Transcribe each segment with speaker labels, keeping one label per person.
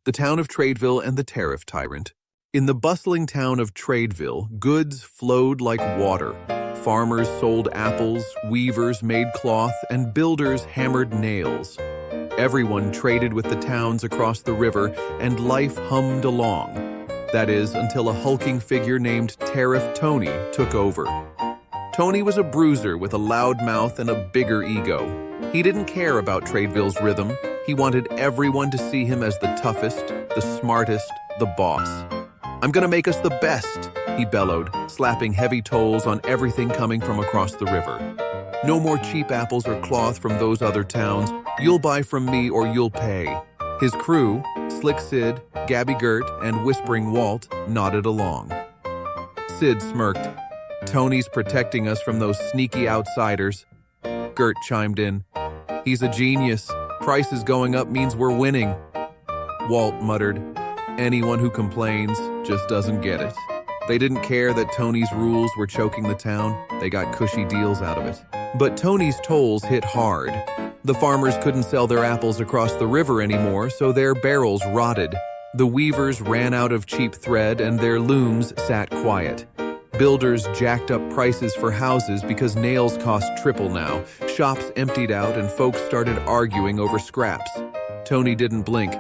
Speaker 1: the town of Tradeville and the Tariff Tyrant. In the bustling town of Tradeville, goods flowed like water. Farmers sold apples, weavers made cloth, and builders hammered nails. Everyone traded with the towns across the river, and life hummed along. That is, until a hulking figure named Tariff Tony took over. Tony was a bruiser with a loud mouth and a bigger ego. He didn't care about Tradeville's rhythm. He wanted everyone to see him as the toughest, the smartest, the boss. "I'm gonna make us the best," he bellowed, slapping heavy tolls on everything coming from across the river. "No more cheap apples or cloth from those other towns. You'll buy from me or you'll pay." His crew, Slick Sid, Gabby Gert, and Whispering Walt, nodded along. Sid smirked. "Tony's protecting us from those sneaky outsiders." Gert chimed in. "He's a genius. Prices going up means we're winning." Walt muttered, "Anyone who complains just doesn't get it." They didn't care that Tony's rules were choking the town. They got cushy deals out of it. But Tony's tolls hit hard. The farmers couldn't sell their apples across the river anymore, so their barrels rotted. The weavers ran out of cheap thread and their looms sat quiet. Builders jacked up prices for houses because nails cost triple now. Shops emptied out and folks started arguing over scraps. Tony didn't blink.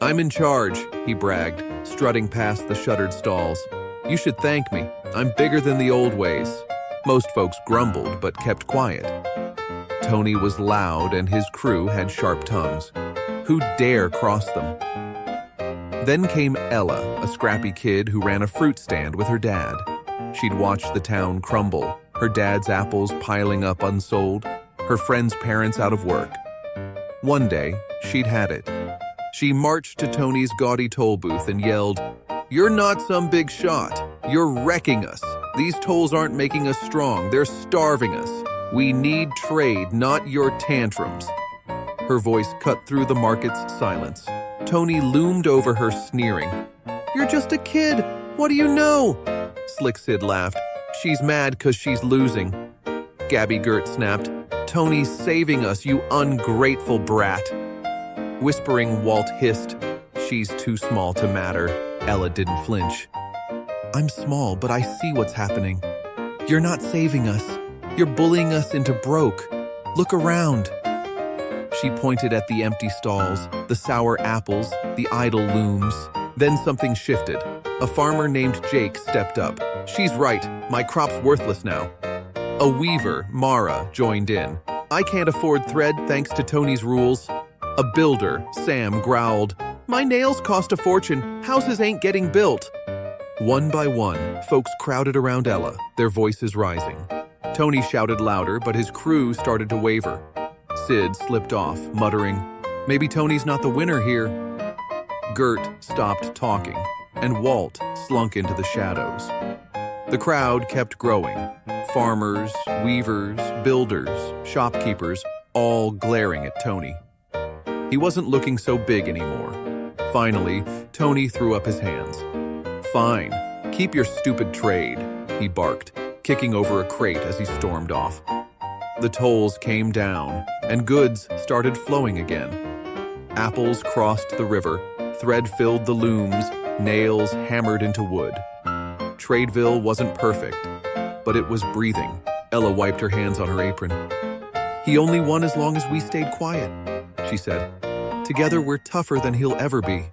Speaker 1: "I'm in charge," he bragged, strutting past the shuttered stalls. "You should thank me. I'm bigger than the old ways." Most folks grumbled but kept quiet. Tony was loud and his crew had sharp tongues. Who dare cross them? Then came Ella, a scrappy kid who ran a fruit stand with her dad. She'd watched the town crumble, her dad's apples piling up unsold, her friends' parents out of work. One day, she'd had it. She marched to Tony's gaudy toll booth and yelled, "You're not some big shot. You're wrecking us. These tolls aren't making us strong. They're starving us. We need trade, not your tantrums." Her voice cut through the market's silence. Tony loomed over her, sneering. "You're just a kid. What do you know?" Slick Sid laughed. "She's mad 'cause she's losing." Gabby Gert snapped. "Tony's saving us, you ungrateful brat." Whispering Walt hissed. "She's too small to matter." Ella didn't flinch. "I'm small, but I see what's happening. You're not saving us. You're bullying us into broke. Look around." She pointed at the empty stalls, the sour apples, the idle looms. Then something shifted. A farmer named Jake stepped up. "She's right. My crop's worthless now." A weaver, Mara, joined in. "I can't afford thread thanks to Tony's rules." A builder, Sam, growled, "My nails cost a fortune. Houses ain't getting built." One by one, folks crowded around Ella, their voices rising. Tony shouted louder, but his crew started to waver. Sid slipped off, muttering, "Maybe Tony's not the winner here." Gert stopped talking, and Walt slunk into the shadows. The crowd kept growing. Farmers, weavers, builders, shopkeepers, all glaring at Tony. He wasn't looking so big anymore. Finally, Tony threw up his hands. "Fine, keep your stupid trade," he barked, kicking over a crate as he stormed off. The tolls came down, and goods started flowing again. Apples crossed the river, thread filled the looms, nails hammered into wood. Tradeville wasn't perfect, but it was breathing. Ella wiped her hands on her apron. "He only won as long as we stayed quiet," she said. "Together we're tougher than he'll ever be."